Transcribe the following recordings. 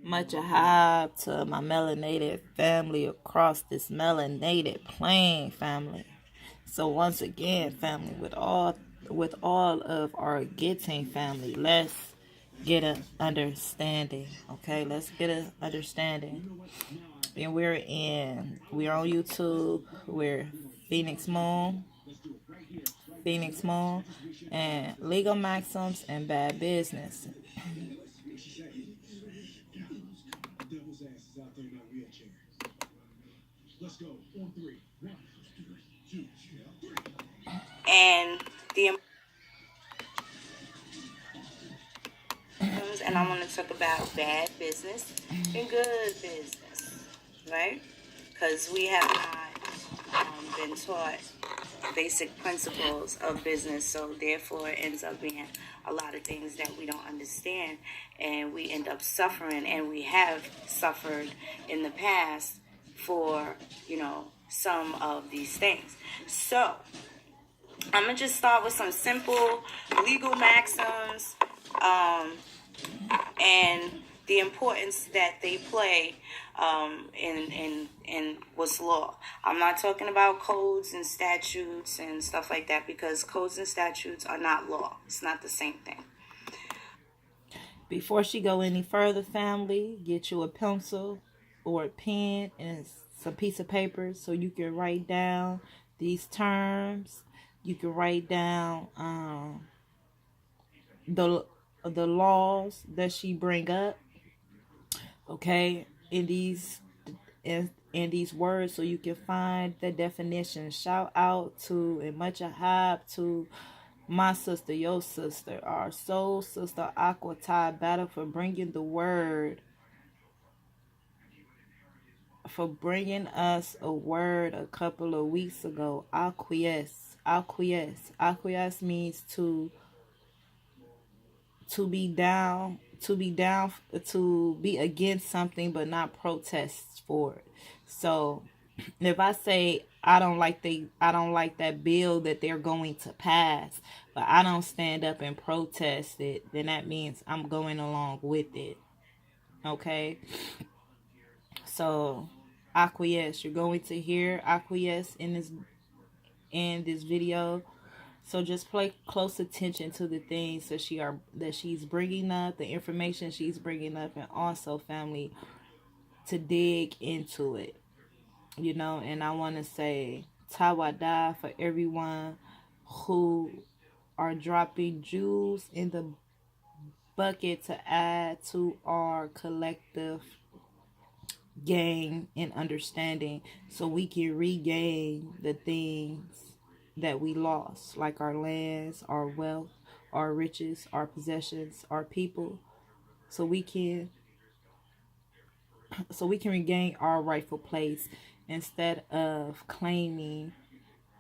Much ahab to my melanated family across this melanated plane, family. So once again, family, with all of our getting, family, let's get an understanding. Okay, let's get an understanding. And we're on YouTube. We're Phoenix Moon, Phoenix Moon, and Legal Maxims and Bad Business. And the and I want to talk about bad business and good business, right? Because we have not been taught basic principles of business, so therefore it ends up being a lot of things that we don't understand, and we end up suffering, and we have suffered in the past for some of these things. So I'm gonna just start with some simple legal maxims, and the importance that they play in what's law. I'm not talking about codes and statutes and stuff like that, because codes and statutes are not law. It's not the same thing. Before she go any further, family, get you a pencil or a pen and some piece of paper so you can write down these terms. You can write down the laws that she bring up, okay, in these words, so you can find the definition. Shout out to and much ahab to my sister, your sister, our soul sister, Aqua Tie Battle, for bringing the word, for bringing us a word a couple of weeks ago. Acquiesce. Acquiesce means to be down, to be against something but not protest for it. So if I say I don't like that bill that they're going to pass, but I don't stand up and protest it, then that means I'm going along with it. Okay? So acquiesce. You're going to hear acquiesce in this video. So just pay close attention to the things that she's bringing up, the information she's bringing up, and also, family, to dig into it. And I want to say Tawada for everyone who are dropping jewels in the bucket to add to our collective gain and understanding, so we can regain the things that we lost, like our lands, our wealth, our riches, our possessions, our people, so we can regain our rightful place instead of claiming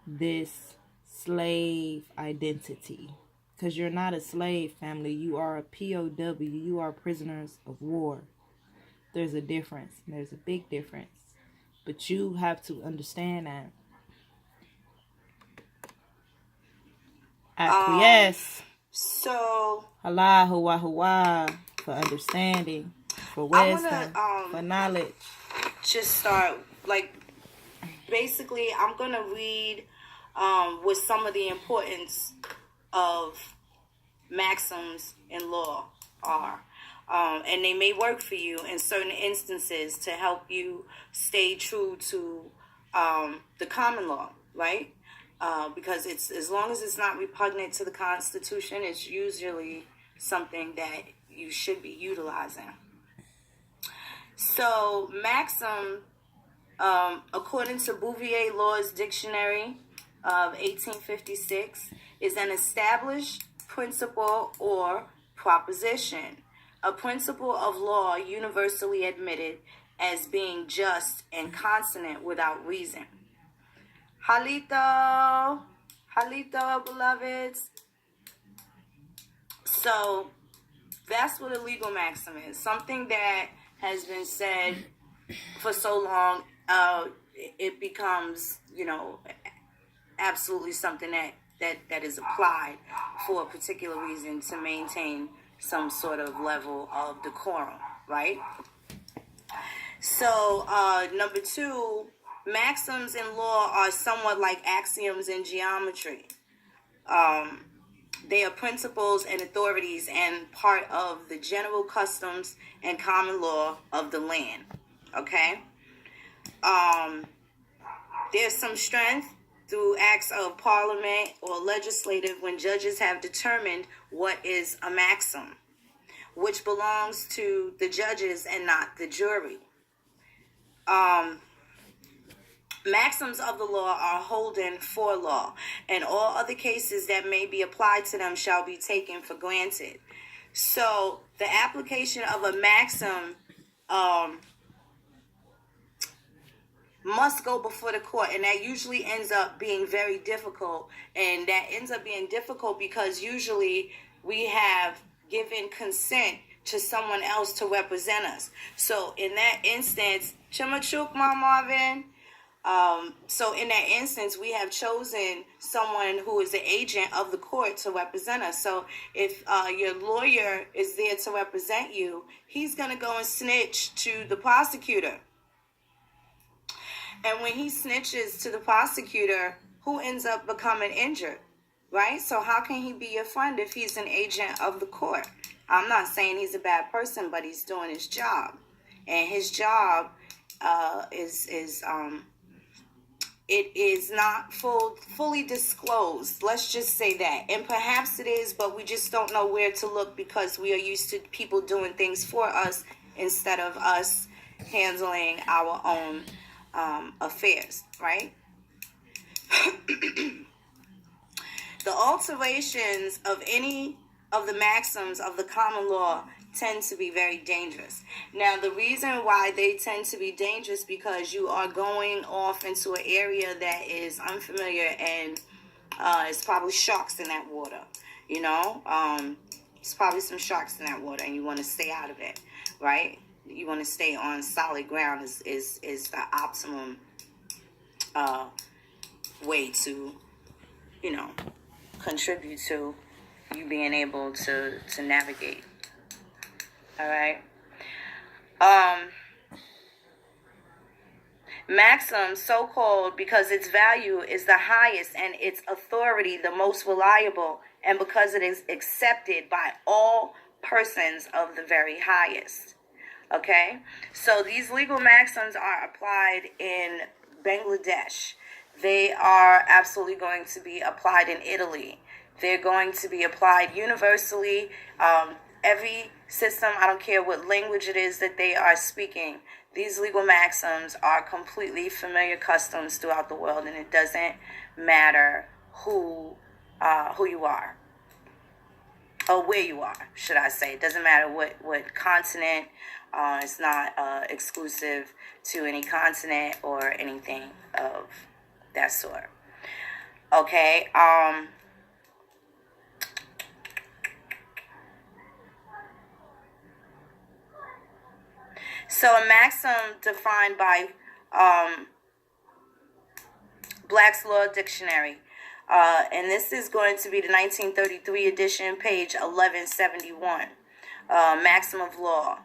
this slave identity. Because you're not a slave, family. You are a POW. You are prisoners of war. There's a difference. There's a big difference. But you have to understand that. Acquiesce. So Allah, hua, hua, for understanding, for wisdom, for knowledge. Just start, basically, I'm going to read what some of the importance of maxims in law are. And they may work for you in certain instances to help you stay true to the common law, right? Because it's, as long as it's not repugnant to the Constitution, it's usually something that you should be utilizing. So, maxim, according to Bouvier Law's Dictionary of 1856, is an established principle or proposition, a principle of law universally admitted as being just and consonant without reason. Halito, beloveds. So that's what a legal maxim is. Something that has been said for so long, it becomes, absolutely something that is applied for a particular reason to maintain some sort of level of decorum, right? So, number two, maxims in law are somewhat like axioms in geometry. They are principles and authorities and part of the general customs and common law of the land. Okay? There's some strength through acts of parliament or legislative when judges have determined what is a maxim, which belongs to the judges and not the jury. Maxims of the law are holden for law, and all other cases that may be applied to them shall be taken for granted. So the application of a maxim must go before the court, and that usually ends up being very difficult. And that ends up being difficult because usually we have given consent to someone else to represent us. So in that instance, Chimachuk Marvin. So in that instance, we have chosen someone who is the agent of the court to represent us. So if your lawyer is there to represent you, he's going to go and snitch to the prosecutor. And when he snitches to the prosecutor, who ends up becoming injured, right? So how can he be your friend if he's an agent of the court? I'm not saying he's a bad person, but he's doing his job. And his job it is not fully disclosed. Let's just say that. And perhaps it is, but we just don't know where to look because we are used to people doing things for us instead of us handling our own affairs, right? The alterations of any of the maxims of the common law tend to be very dangerous. Now, the reason why they tend to be dangerous because you are going off into an area that is unfamiliar and it's probably sharks in that water, you know? It's probably some sharks in that water and you want to stay out of it, right? You want to stay on solid ground is the optimum way to, you know, contribute to you being able to navigate. All right. Maxim, so-called because its value is the highest and its authority the most reliable, and because it is accepted by all persons of the very highest. Okay? So these legal maxims are applied in Bangladesh. They are absolutely going to be applied in Italy. They're going to be applied universally. Every system, I don't care what language it is that they are speaking, these legal maxims are completely familiar customs throughout the world, and it doesn't matter who you are, or where you are, should I say. It doesn't matter what continent. It's not exclusive to any continent or anything of that sort. Okay. So a maxim defined by Black's Law Dictionary, and this is going to be the 1933 edition, page 1171, maxim of law.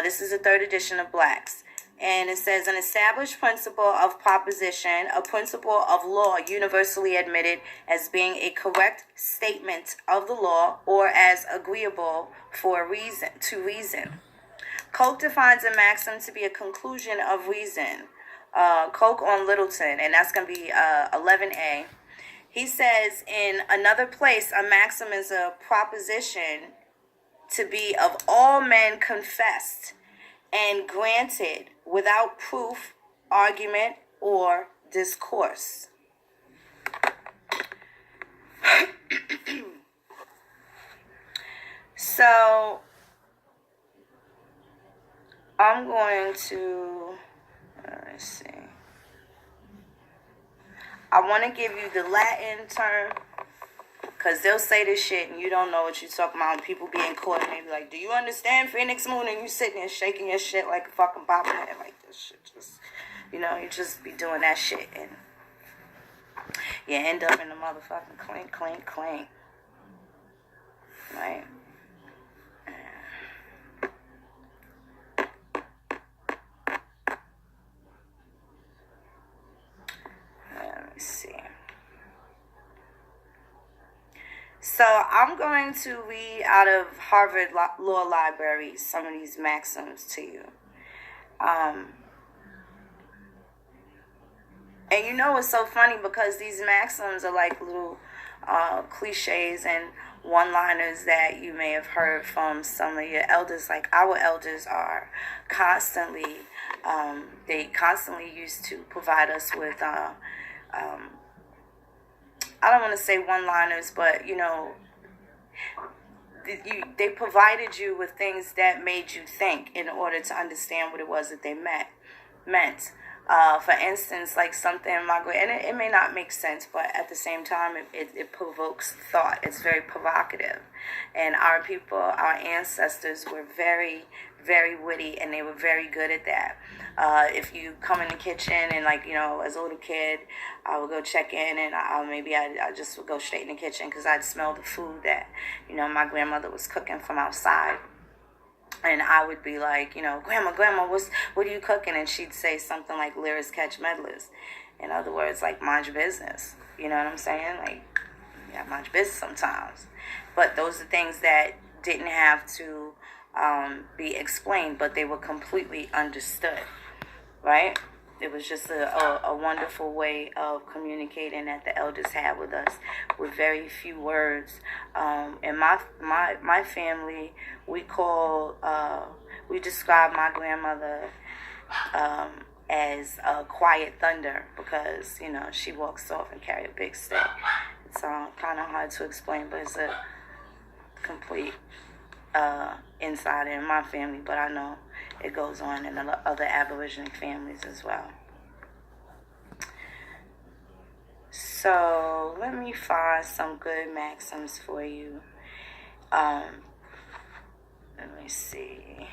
This is the third edition of Black's. And it says, an established principle of proposition, a principle of law universally admitted as being a correct statement of the law or as agreeable for reason. Coke defines a maxim to be a conclusion of reason. Coke on Littleton, and that's going to be 11A. He says in another place, a maxim is a proposition to be of all men confessed and granted without proof, argument, or discourse. So I'm going to, let's see. I want to give you the Latin term, because they'll say this shit and you don't know what you're talking about. People be in court and they be like, do you understand Phoenix Moon? And you sitting there shaking your shit like a fucking bobblehead. Like, this shit just, you know, you just be doing that shit. And you end up in the motherfucking clink, clink, clink. Right? So I'm going to read out of Harvard Law Library some of these maxims to you. And you know it's so funny because these maxims are like little cliches and one-liners that you may have heard from some of your elders. Like our elders are constantly, they constantly used to provide us with, I don't want to say one-liners, but you know, they provided you with things that made you think in order to understand what it was that they meant. For instance, like something my and it may not make sense, but at the same time, it provokes thought. It's very provocative. And our people, our ancestors were very, very witty, and they were very good at that. If you come in the kitchen and, like, you know, as a little kid, I would go check in, and I just would go straight in the kitchen because I'd smell the food that, you know, my grandmother was cooking from outside. And I would be like, you know, Grandma, what are you cooking? And she'd say something like, "Lyrics catch meddlers." In other words, like, mind your business. You know what I'm saying? Like, yeah, mind your business sometimes. But those are things that didn't have to be explained, but they were completely understood, right? It was just a wonderful way of communicating that the elders had with us with very few words. In my family, we describe my grandmother as a quiet thunder because, you know, she walks soft and carry a big stick. It's kind of hard to explain, but it's a complete insider in my family, but I know it goes on in other Aboriginal families as well. So let me find some good maxims for you. Let me see.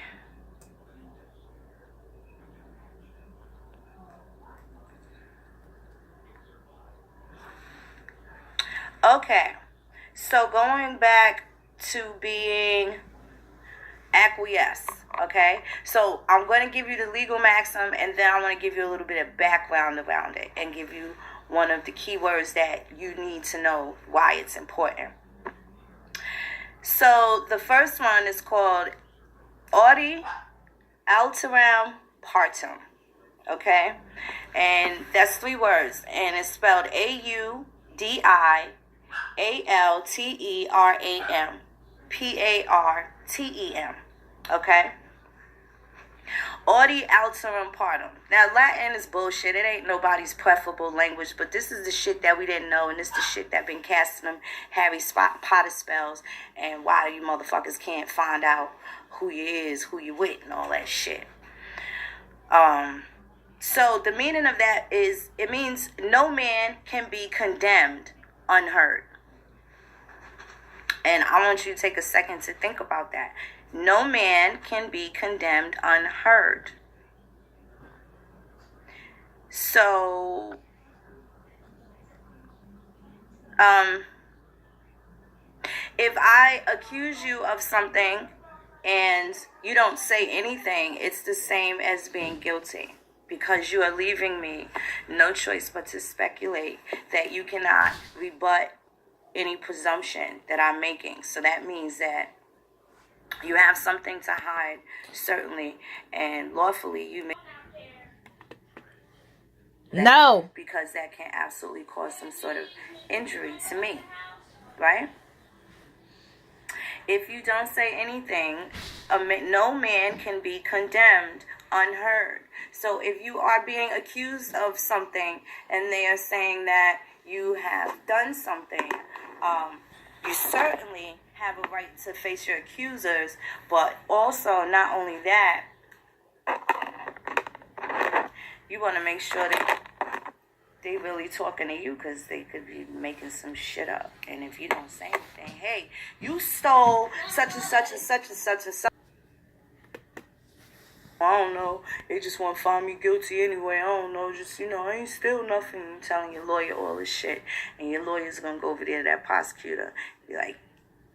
Okay, so going back to being acquiesce, okay? So I'm going to give you the legal maxim, and then I want to give you a little bit of background around it and give you one of the keywords that you need to know why it's important. So the first one is called audi alteram partem, okay? And that's 3 words, and it's spelled AUDIALTERAM PARTEM, okay? Audi alteram partem. Now, Latin is bullshit. It ain't nobody's preferable language, but this is the shit that we didn't know, and this is the shit that been casting them Harry Potter spells, and why you motherfuckers can't find out who you is, who you with, and all that shit. So the meaning of that is, it means no man can be condemned unheard. And I want you to take a second to think about that. No man can be condemned unheard. So, if I accuse you of something and you don't say anything, it's the same as being guilty, because you are leaving me no choice but to speculate that you cannot rebut any presumption that I'm making. So that means that you have something to hide, certainly, and lawfully you may. No. Because that can absolutely cause some sort of injury to me, right? If you don't say anything, no man can be condemned unheard. So if you are being accused of something and they are saying that you have done something, you certainly have a right to face your accusers, but also, not only that, you want to make sure that they really talking to you, because they could be making some shit up. And if you don't say anything, hey, you stole such and such and such and such and such. I don't know. They just want to find me guilty anyway. I don't know. Just, you know, I ain't steal nothing. You're telling your lawyer all this shit. And your lawyer's going to go over there to that prosecutor and be like,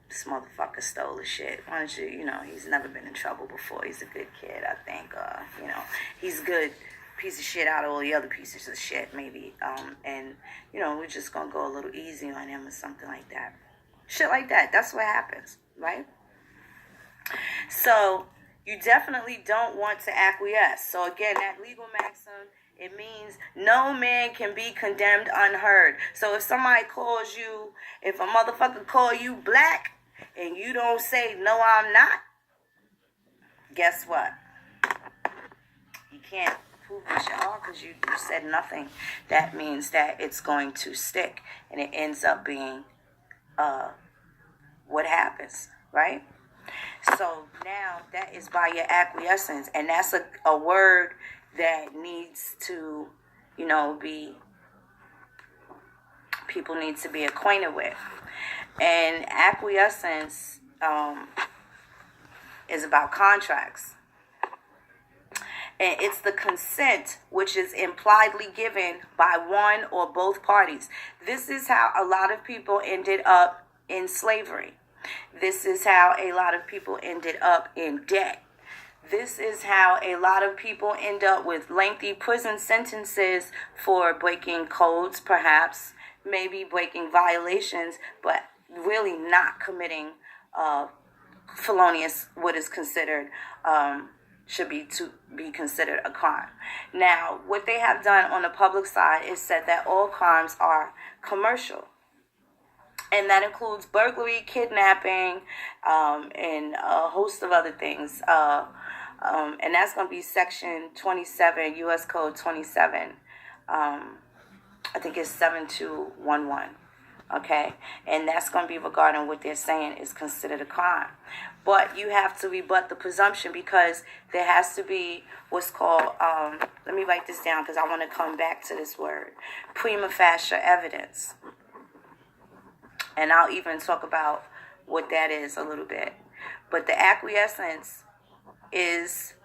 this motherfucker stole the shit. Why don't you, you know, he's never been in trouble before. He's a good kid, I think. You know, he's good. Piece of shit out of all the other pieces of shit, maybe. And, you know, we're just going to go a little easy on him or something like that. Shit like that. That's what happens, right? So you definitely don't want to acquiesce. So again, that legal maxim, it means no man can be condemned unheard. So if somebody calls you, if a motherfucker call you black and you don't say, no, I'm not, guess what? You can't prove that you are because you said nothing. That means that it's going to stick, and it ends up being what happens, right? So now that is by your acquiescence, and that's a word that needs to, people need to be acquainted with. And acquiescence is about contracts. And it's the consent which is impliedly given by one or both parties. This is how a lot of people ended up in slavery. This is how a lot of people ended up in debt. This is how a lot of people end up with lengthy prison sentences for breaking codes, perhaps, maybe breaking violations, but really not committing felonious, what is considered, should be to be considered a crime. Now, what they have done on the public side is said that all crimes are commercial. And that includes burglary, kidnapping, and a host of other things. And that's going to be Section 27, U.S. Code 27. I think it's 7211. Okay? And that's going to be regarding what they're saying is considered a crime. But you have to rebut the presumption because there has to be what's called, let me write this down because I want to come back to this word, prima facie evidence. And I'll even talk about what that is a little bit. But the acquiescence is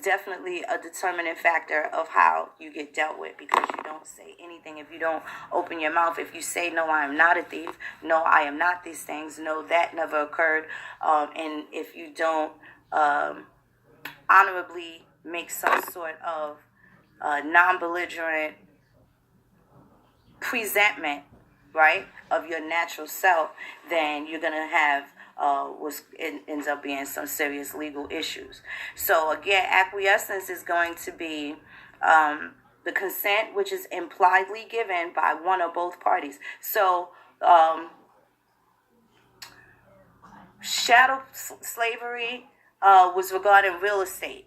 definitely a determining factor of how you get dealt with, because you don't say anything. If you don't open your mouth, if you say, no, I am not a thief, no, I am not these things, no, that never occurred, and if you don't honorably make some sort of non-belligerent presentment, right, of your natural self, then you're going to have ends up being some serious legal issues. So again, acquiescence is going to be the consent which is impliedly given by one or both parties. So shadow slavery was regarding real estate,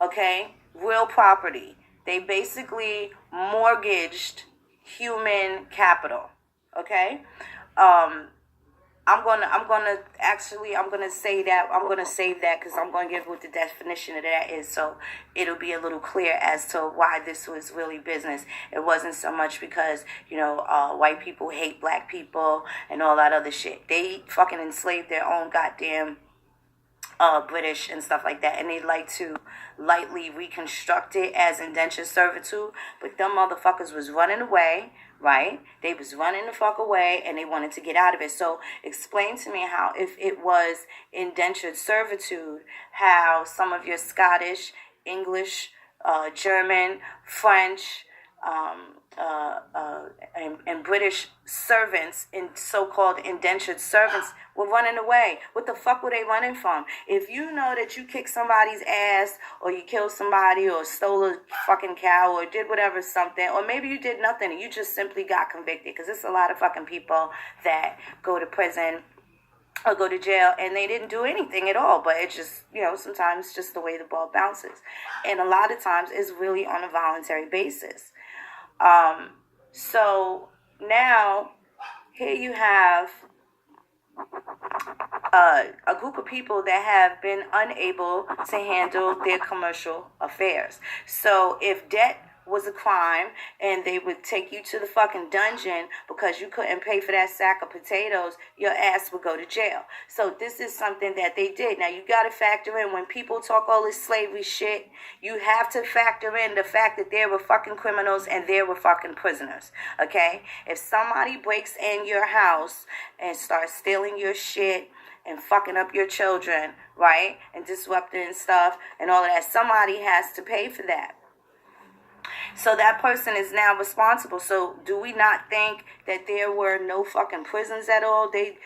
okay, real property. They basically mortgaged human capital, okay. I'm gonna save that because I'm gonna give what the definition of that is, so it'll be a little clear as to why this was really business. It wasn't so much because white people hate black people and all that other shit. They fucking enslaved their own goddamn British and stuff like that, and they like to lightly reconstruct it as indentured servitude, but them motherfuckers was running away, right? They was running the fuck away, and they wanted to get out of it. So explain to me how, if it was indentured servitude, how some of your Scottish, English, German, French, and British servants, in so-called indentured servants, were running away. What the fuck were they running from? If you know that you kicked somebody's ass, or you killed somebody, or stole a fucking cow, or did whatever something, or maybe you did nothing and you just simply got convicted, because there's a lot of fucking people that go to prison or go to jail and they didn't do anything at all, but it's just, sometimes just the way the ball bounces. And a lot of times it's really on a voluntary basis. So now here you have a group of people that have been unable to handle their commercial affairs. So if debt was a crime and they would take you to the fucking dungeon because you couldn't pay for that sack of potatoes, your ass would go to jail. So this is something that they did. Now you got to factor in, when people talk all this slavery shit, you have to factor in the fact that there were fucking criminals and there were fucking prisoners, okay? If somebody breaks in your house and starts stealing your shit and fucking up your children, right, and disrupting stuff and all of that, somebody has to pay for that. So that person is now responsible. So do we not think that there were no fucking prisons at all?